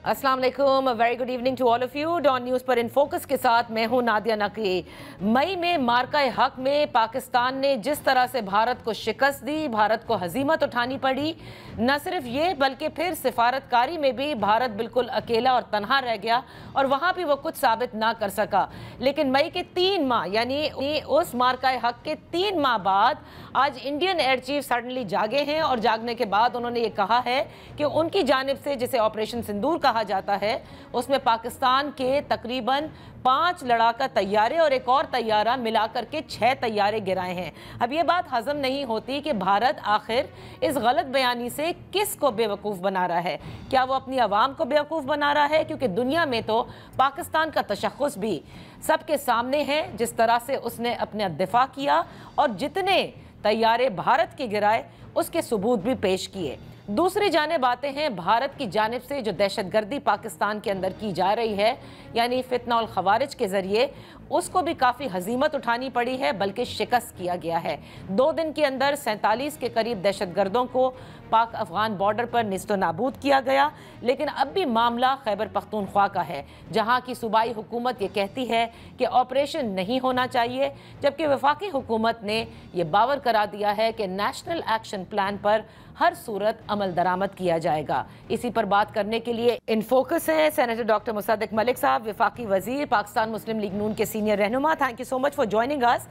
अस्सलाम वालेकुम, very good evening to all of you. Dawn news पर इन फोकस के साथ मैं हूं नादिया नकवी। मई में मार्का हक में पाकिस्तान ने जिस तरह से भारत को शिकस्त दी, भारत को हजीमत उठानी पड़ी, न सिर्फ ये बल्कि फिर सिफारतकारी में भी भारत बिल्कुल अकेला और तनहा रह गया और वहाँ भी वो कुछ साबित ना कर सका। लेकिन मई के 3 माह यानी उस मार्का हक के 3 माह बाद आज इंडियन एयर चीफ सडनली जागे हैं और जागने के बाद उन्होंने ये कहा है कि उनकी जानिब से जिसे ऑपरेशन सिंदूर कहा जाता है उसमें पाकिस्तान के तकरीबन 5 लड़ाका तैयारे और एक और तैयारा मिलाकर के 6 तैयारे गिराए हैं। अब ये बात हजम नहीं होती कि भारत आखिर इस गलत बयानी से किस को बेवकूफ़ बना रहा है। क्या वो अपनी आवाम को बेवकूफ़ बना रहा है? क्योंकि दुनिया में तो पाकिस्तान का तशख़्ख़ुस भी सबके सामने है, जिस तरह से उसने अपने दिफा किया और जितने तैयारे भारत के गिराए उसके सबूत भी पेश किए। दूसरी जानिब आते हैं भारत की जानिब से जो दहशतगर्दी पाकिस्तान के अंदर की जा रही है, यानी फितना और खवारिज के ज़रिए, उसको भी काफ़ी हजीमत उठानी पड़ी है, बल्कि शिकस्त किया गया है। 2 दिन के अंदर 47 के करीब दहशतगर्दों को पाक अफगान बॉर्डर पर निस्तो नाबूद किया गया। लेकिन अब भी मामला खैबर पख्तूनख्वा का है, जहाँ की सूबाई हुकूमत ये कहती है कि ऑपरेशन नहीं होना चाहिए, जबकि वफाकी हुकूमत ने यह बावर करा दिया है कि नेशनल एक्शन प्लान पर हर सूरत अमल दरामद किया जाएगा। इसी पर बात करने के लिए इन फोकस हैं सेनेटर डॉक्टर मुसद्दिक मलिक साहब, वफाकी वजीर, पाकिस्तान मुस्लिम लीग नून के सीनियर रहनुमा। Thank you so much for joining us.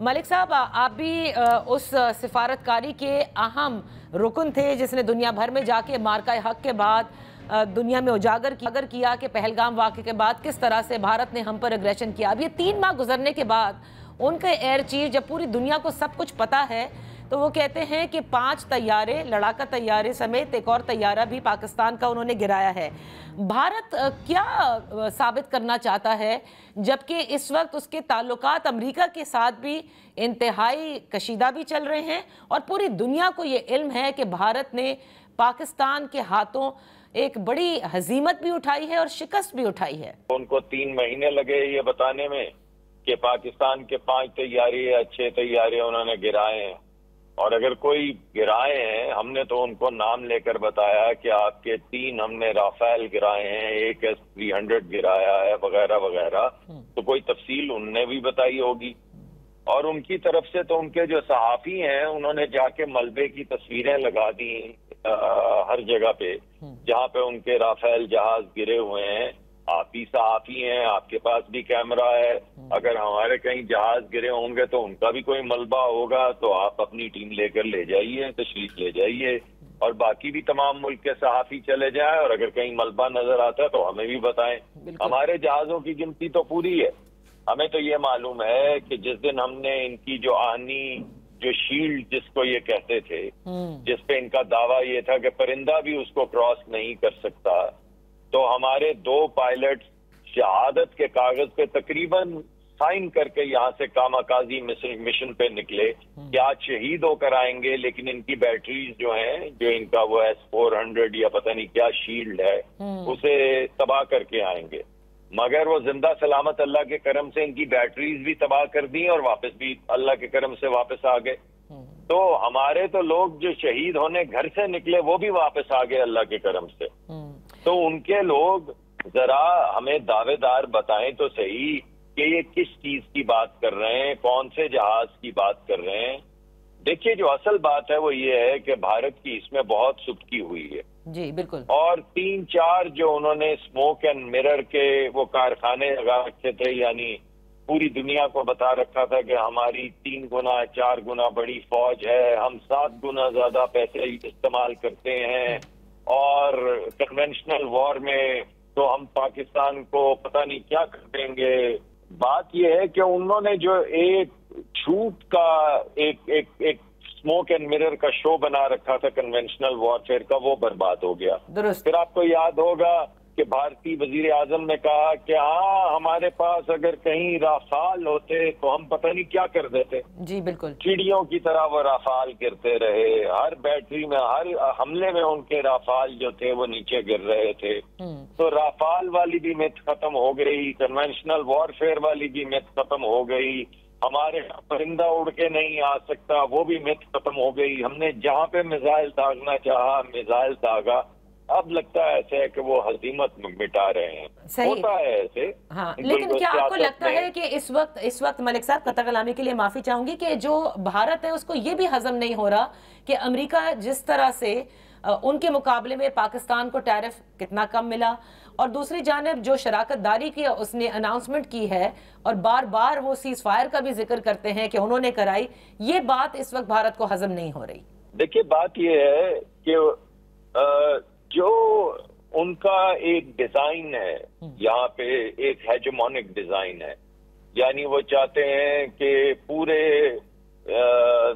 Malik साहब, आप भी उस सिफारतकारी के अहम रुकन थे जिसने दुनिया भर में जाके मार्का हक के बाद दुनिया में उजागर किया कि पहलगाम वाक़े के बाद किस तरह से भारत ने हम पर एग्रेशन किया। अब ये 3 माह गुजरने के बाद उनके एयर चीफ, जब पूरी दुनिया को सब कुछ पता है, तो वो कहते हैं कि 5 तैयारे, लड़ाका तैयारे समेत एक और तैयारा भी पाकिस्तान का उन्होंने गिराया है। भारत क्या साबित करना चाहता है, जबकि इस वक्त उसके ताल्लुकात अमेरिका के साथ भी इंतहाई कशीदा भी चल रहे हैं और पूरी दुनिया को ये इल्म है कि भारत ने पाकिस्तान के हाथों एक बड़ी हजीमत भी उठाई है और शिकस्त भी उठाई है। उनको 3 महीने लगे ये बताने में कि पाकिस्तान के 5 तैयारे या 6 तैयारे उन्होंने गिराए हैं, और अगर कोई गिराए हैं हमने तो उनको नाम लेकर बताया कि आपके 3 हमने राफेल गिराए हैं, एक S-300 गिराया है, वगैरह वगैरह। तो कोई तफसील उनने भी बताई होगी। और उनकी तरफ से तो उनके जो सहाफी हैं उन्होंने जाके मलबे की तस्वीरें लगा दी हर जगह पे जहाँ पे उनके राफेल जहाज गिरे हुए हैं। आप ही सहाफी हैं, आपके पास भी कैमरा है, अगर हमारे कहीं जहाज गिरे होंगे तो उनका भी कोई मलबा होगा तो आप अपनी टीम लेकर ले जाइए, तशरीफ ले जाइए, और बाकी भी तमाम मुल्क के सहाफी चले जाएं, और अगर कहीं मलबा नजर आता है तो हमें भी बताएं। हमारे जहाजों की गिनती तो पूरी है। हमें तो ये मालूम है कि जिस दिन हमने इनकी जो आहनी, जो शील्ड जिसको ये कहते थे, जिसपे इनका दावा ये था कि परिंदा भी उसको क्रॉस नहीं कर सकता, तो हमारे 2 पायलट शहादत के कागज पे तकरीबन साइन करके यहाँ से कामाकाजी मिशन पे निकले कि आज शहीद होकर आएंगे, लेकिन इनकी बैटरीज जो हैं, जो इनका वो S-400 या पता नहीं क्या शील्ड है, उसे तबाह करके आएंगे। मगर वो जिंदा सलामत अल्लाह के करम से इनकी बैटरीज भी तबाह कर दी और वापस भी अल्लाह के करम से वापस आ गए। तो हमारे तो लोग जो शहीद होने घर से निकले वो भी वापस आ गए अल्लाह के करम से। तो उनके लोग जरा हमें दावेदार बताएं तो सही कि ये किस चीज की बात कर रहे हैं, कौन से जहाज की बात कर रहे हैं। देखिए, जो असल बात है वो ये है कि भारत की इसमें बहुत सुबकी हुई है। जी बिल्कुल। और 3-4 जो उन्होंने स्मोक एंड मिरर के वो कारखाने लगा रखे थे, यानी पूरी दुनिया को बता रखा था कि हमारी 3 गुना 4 गुना बड़ी फौज है, हम 7 गुना ज्यादा पैसे इस्तेमाल करते हैं, और कन्वेंशनल वॉर में तो हम पाकिस्तान को पता नहीं क्या कर देंगे। बात यह है कि उन्होंने जो एक झूठ का एक स्मोक एंड मिरर का शो बना रखा था कन्वेंशनल वॉरफेयर का, वो बर्बाद हो गया। फिर आपको याद होगा कि भारतीय वजीर आजम ने कहा कि हाँ, हमारे पास अगर कहीं राफाल होते तो हम पता नहीं क्या कर देते। जी बिल्कुल। चिड़ियों की तरह वो राफाल गिरते रहे, हर बैटरी में, हर हमले में उनके राफाल जो थे वो नीचे गिर रहे थे। तो राफाल वाली भी मिथ खत्म हो गई, कन्वेंशनल वॉरफेयर वाली भी मिथ खत्म हो गई, हमारे यहाँ परिंदा उड़ के नहीं आ सकता वो भी मिथ खत्म हो गई। हमने जहाँ पे मिसाइल दागना चाहा मिसाइल दागा। اب لگتا ہے ایسے ہے کہ وہ ہزیمت مٹا رہے ہیں. ہوتا ہے ایسے. ہاں لیکن کیا آپ کو لگتا ہے کہ اس وقت ملک صاحب قطع کلامی کے لیے معافی چاہوں گی کہ جو بھارت ہے اس کو یہ بھی ہضم نہیں ہو رہا کہ امریکہ جس طرح سے ان کے مقابلے میں پاکستان کو ٹیرف کتنا کم ملا، اور دوسری جانب جو شراکت داری کی اس نے اناؤنسمنٹ کی ہے اور بار بار وہ سیز فائر کا بھی ذکر کرتے ہیں کہ انہوں نے کرائی، یہ بات اس وقت بھارت کو ہضم نہیں ہو رہی. دیکھیے بات یہ ہے کہ جو ان کا ایک ڈیزائن ہے یہاں پہ، ایک ہیجمونک ڈیزائن ہے، یعنی وہ چاہتے ہیں کہ پورے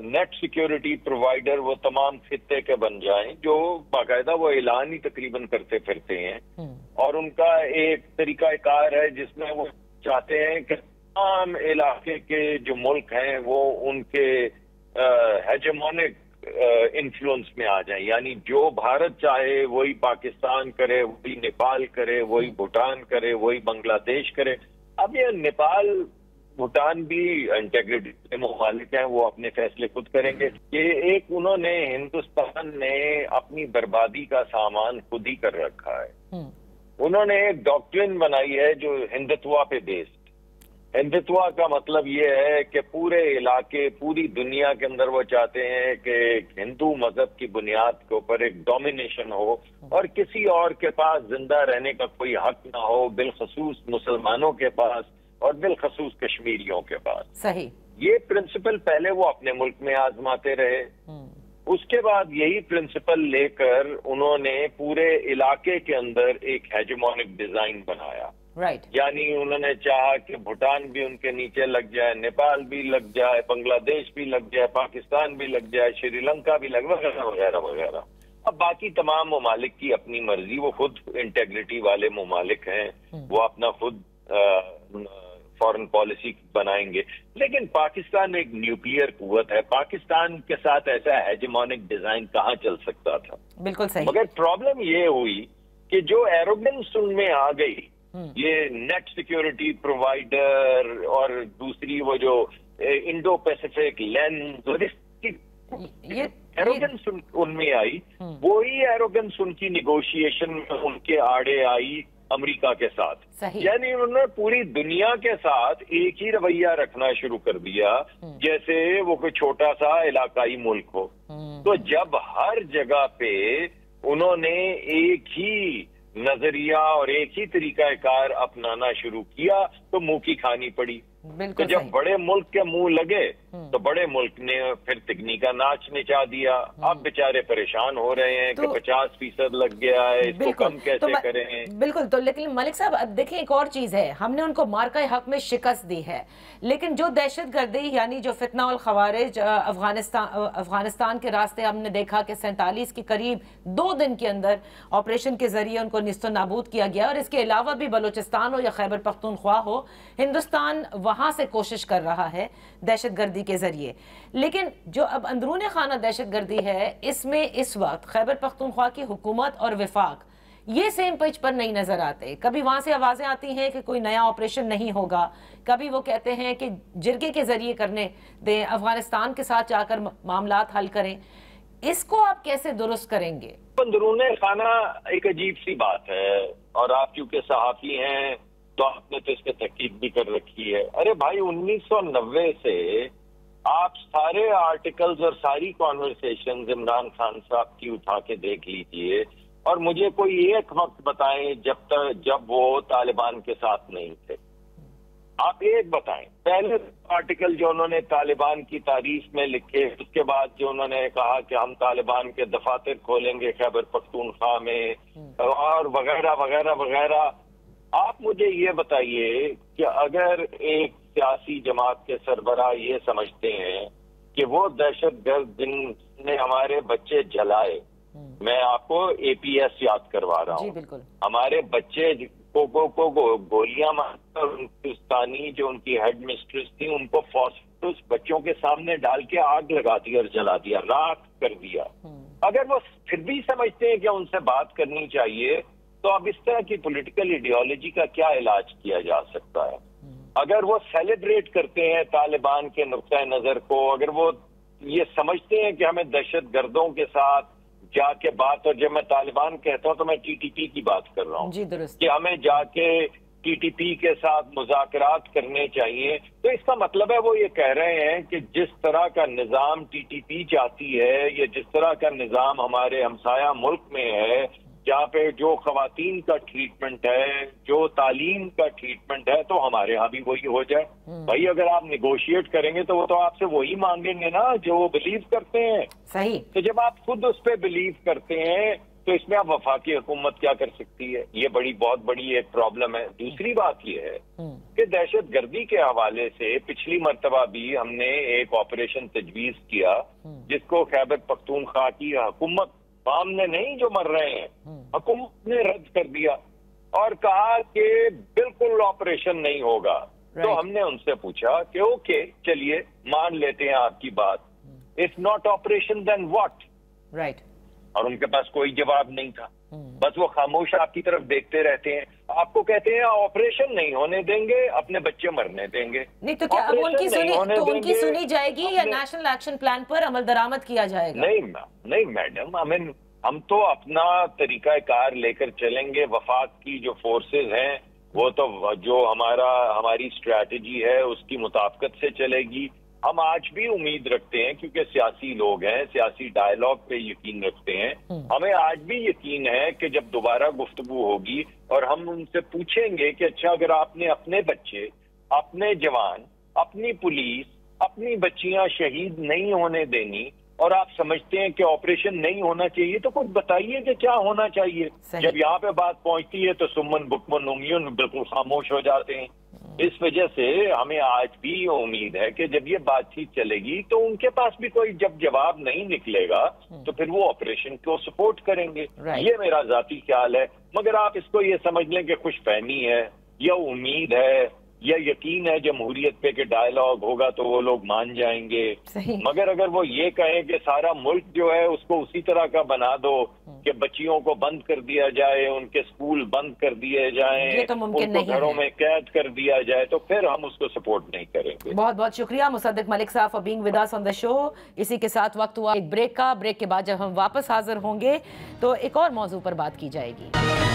نیٹ سیکیورٹی پرووائڈر وہ تمام خطے کے بن جائیں، جو باقاعدہ وہ اعلان ہی تقریباً کرتے پھرتے ہیں. اور ان کا ایک طریقہ کار ہے جس میں وہ چاہتے ہیں کہ تمام علاقے کے جو ملک ہیں وہ ان کے ہیجمونک انفلوئنس میں آ جائیں، یعنی جو بھارت چاہے وہی پاکستان کرے، وہی نیپال کرے، وہی بھوٹان کرے، وہی بنگلہ دیش کرے. اب یہ نیپال بھوٹان بھی انٹیگریٹی کے مخالف ہیں، وہ اپنے فیصلے خود کریں گے. یہ ایک انہوں نے ہندوستان نے اپنی بربادی کا سامان خود ہی کر رکھا ہے. انہوں نے ایک ڈاکٹرن بنائی ہے جو ہندتوا پہ بیسڈ. ہندتوا کا مطلب یہ ہے کہ پورے علاقے، پوری دنیا کے اندر وہ چاہتے ہیں کہ ہندو مذہب کی بنیاد کے اوپر ایک ڈومینیشن ہو اور کسی اور کے پاس زندہ رہنے کا کوئی حق نہ ہو، بالخصوص مسلمانوں کے پاس اور بالخصوص کشمیریوں کے پاس. صحیح. یہ پرنسپل پہلے وہ اپنے ملک میں آزماتے رہے. اس کے بعد یہی پرنسپل لے کر انہوں نے پورے علاقے کے اندر ایک ہیجمونک ڈیزائن بنایا. یعنی انہوں نے چاہا کہ بھوٹان بھی ان کے نیچے لگ جائے، نیپال بھی لگ جائے، بنگلہ دیش بھی لگ جائے، پاکستان بھی لگ جائے، شری لنکا بھی لگ، وغیرہ وغیرہ وغیرہ. اب باقی تمام ممالک کی اپنی مرضی، وہ خود انٹیگریٹی والے ممالک ہیں، وہ اپنا خود فورن پالیسی بنائیں گے. لیکن پاکستان ایک نیوکلیئر قوت ہے، پاکستان کے ساتھ ایسا ہیجمونک ڈیزائن کہاں چل سکتا تھا؟ بالکل صحیح. مگر پرابلم یہ ہوئی کہ جو ایروگنس ان میں آ گئی، یہ نیٹ سیکیورٹی پرووائڈر اور دوسری وہ جو انڈو پیسیفک لینز، ایروگنس ان میں آئی. وہی ایروگنس ان کی نیگوشیشن میں ان کے آڑے آئی امریکہ کے ساتھ. یعنی انہوں نے پوری دنیا کے ساتھ ایک ہی رویہ رکھنا شروع کر دیا جیسے وہ کوئی چھوٹا سا علاقائی ملک ہو. تو جب ہر جگہ پہ انہوں نے ایک ہی نظریہ اور ایک ہی طریقہ کار اپنانا شروع کیا تو منہ کی کھانی پڑی. تو جب بڑے ملک کے منہ لگے تو بڑے ملک نے پھر تکنی کا ناچ نچا دیا. اب بیچارے پریشان ہو رہے ہیں کہ 50% لگ گیا ہے، اس کو کم کیسے کریں. بالکل. تو لیکن ملک صاحب اب دیکھیں ایک اور چیز ہے، ہم نے ان کو مارکہ حق میں شکست دی ہے، لیکن جو دہشت گردی یعنی جو فتنہ الخوارج افغانستان کے راستے ہم نے دیکھا کہ 47 کے قریب 2 دن کے اندر آپریشن کے ذریعے ان کو نیست و نابود کیا گیا. اور اس کے علاوہ بھی بلوچستان ہو یا خیبر پختونخوا ہو، ہندوستان وہاں سے کوشش کر رہا ہے دہشت گردی کے ذریعے. لیکن جو اب اندرون خانہ دہشت گردی ہے، اس میں اس وقت خیبر پختونخوا کی حکومت اور وفاق یہ سیم پیج پر نہیں نظر آتے. کبھی وہاں سے آوازیں آتی ہیں کہ کوئی نیا آپریشن نہیں ہوگا، کبھی وہ کہتے ہیں کہ جرگے کے ذریعے کرنے دیں، افغانستان کے ساتھ جا کر معاملات حل کریں. اس کو آپ کیسے درست کریں گے؟ اندرون خانہ ایک عجیب سی بات ہے، اور آپ کیونکہ صحافی ہیں تو آپ نے تو اس پہ تحقیق بھی کر رکھی ہے. ارے بھائی 1990 سے آپ سارے آرٹیکلز اور ساری کانورسیشنز عمران خان صاحب کی اٹھا کے دیکھ لیجئے، اور مجھے کوئی ایک وقت بتائیں جب وہ طالبان کے ساتھ نہیں تھے. آپ ایک بتائیں. پہلے آرٹیکل جو انہوں نے طالبان کی تعریف میں لکھے، اس کے بعد جو انہوں نے کہا کہ ہم طالبان کے دفاتر کھولیں گے خیبر پختونخوا میں اور وغیرہ وغیرہ وغیرہ. آپ مجھے یہ بتائیے کہ اگر ایک سیاسی جماعت کے سربراہ یہ سمجھتے ہیں کہ وہ دہشت گرد جن نے ہمارے بچے جلائے، میں آپ کو اے پی ایس یاد کروا رہا ہوں، ہمارے بچے کو گولیاں مار کر ہندوستانی جو ان کی ہیڈ مسٹریس تھی ان کو فاسفورس بچوں کے سامنے ڈال کے آگ لگا دی اور جلا دیا، راکھ کر دیا. اگر وہ پھر بھی سمجھتے ہیں کہ ان سے بات کرنی چاہیے تو اب اس طرح کی پولیٹیکل ایڈیالوجی کا کیا علاج کیا جا سکتا ہے؟ اگر وہ سیلیبریٹ کرتے ہیں طالبان کے نقطۂ نظر کو، اگر وہ یہ سمجھتے ہیں کہ ہمیں دہشت گردوں کے ساتھ जा के बात, और जब मैं तालिबान कहता हूं तो मैं टीटीपी की बात कर रहा हूं जी दुरुस्त। कि हमें जाके टीटीपी के साथ मुज़ाकरात करने चाहिए। तो इसका मतलब है वो ये कह रहे हैं कि जिस तरह का निज़ाम टीटीपी चाहती है, या जिस तरह का निज़ाम हमारे हमसाया मुल्क में है, जहाँ पे जो खवातीन का ट्रीटमेंट है, जो तालीम का ट्रीटमेंट है, तो हमारे यहाँ भी वही हो जाए। भाई अगर आप निगोशिएट करेंगे तो वो तो आपसे वही मांगेंगे ना जो वो बिलीव करते हैं। सही। तो जब आप खुद उस पर बिलीव करते हैं तो इसमें आप वफाकी हुकूमत क्या कर सकती है? ये बहुत बड़ी एक प्रॉब्लम है। दूसरी बात ये है कि दहशत गर्दी के हवाले से पिछली मर्तबा भी हमने एक ऑपरेशन तजवीज किया, जिसको खैबर पख्तूनख्वा की हुकूमत, सामने नहीं जो मर रहे हैं, हुकूमत ने रद्द कर दिया और कहा कि बिल्कुल ऑपरेशन नहीं होगा। तो हमने उनसे पूछा कि ओके चलिए मान लेते हैं आपकी बात, if not operation then what? Right. और उनके पास कोई जवाब नहीं था, बस वो खामोश आपकी तरफ देखते रहते हैं। आपको कहते हैं ऑपरेशन नहीं होने देंगे, अपने बच्चे मरने देंगे। नहीं तो क्या अब उनकी सुनी जाएगी या नेशनल एक्शन प्लान पर अमल दरामद किया जाएगा? नहीं मैडम, हम तो अपना तरीकाकार लेकर चलेंगे। वफाक की जो फोर्सेस हैं वो तो जो हमारी स्ट्रैटेजी है उसकी मुताबिकत से चलेगी। हम आज भी उम्मीद रखते हैं, क्योंकि सियासी लोग हैं, सियासी डायलॉग पे यकीन रखते हैं। हमें आज भी यकीन है कि जब दोबारा गुफ्तगू होगी और हम उनसे पूछेंगे कि अच्छा अगर आपने अपने बच्चे, अपने जवान, अपनी पुलिस, अपनी बच्चियां शहीद नहीं होने देनी और आप समझते हैं कि ऑपरेशन नहीं होना चाहिए, तो कुछ बताइए कि क्या होना चाहिए। जब यहाँ पे बात पहुंचती है तो सुमन बुकमन उंगलियों बिल्कुल खामोश हो जाते हैं। इस वजह से हमें आज भी उम्मीद है कि जब ये बातचीत चलेगी तो उनके पास भी कोई जब जवाब नहीं निकलेगा तो फिर वो ऑपरेशन को सपोर्ट करेंगे। ये मेरा जाती ख्याल है। मगर आप इसको ये समझ लें कि खुशफहमी है या उम्मीद है या यकीन है जमहूरियत पे कि डायलॉग होगा तो वो लोग मान जाएंगे। मगर अगर वो ये कहें कि सारा मुल्क जो है उसको उसी तरह का बना दो कि बच्चियों को बंद कर दिया जाए, उनके स्कूल बंद कर दिए जाएं, तो उनको घरों में कैद कर दिया जाए, तो फिर हम उसको सपोर्ट नहीं करेंगे। बहुत बहुत शुक्रिया मुसद्दिक मलिक साहब for being with us on the show. इसी के साथ वक्त हुआ एक ब्रेक का। ब्रेक के बाद जब हम वापस हाजिर होंगे तो एक और मौजू पर बात की जाएगी।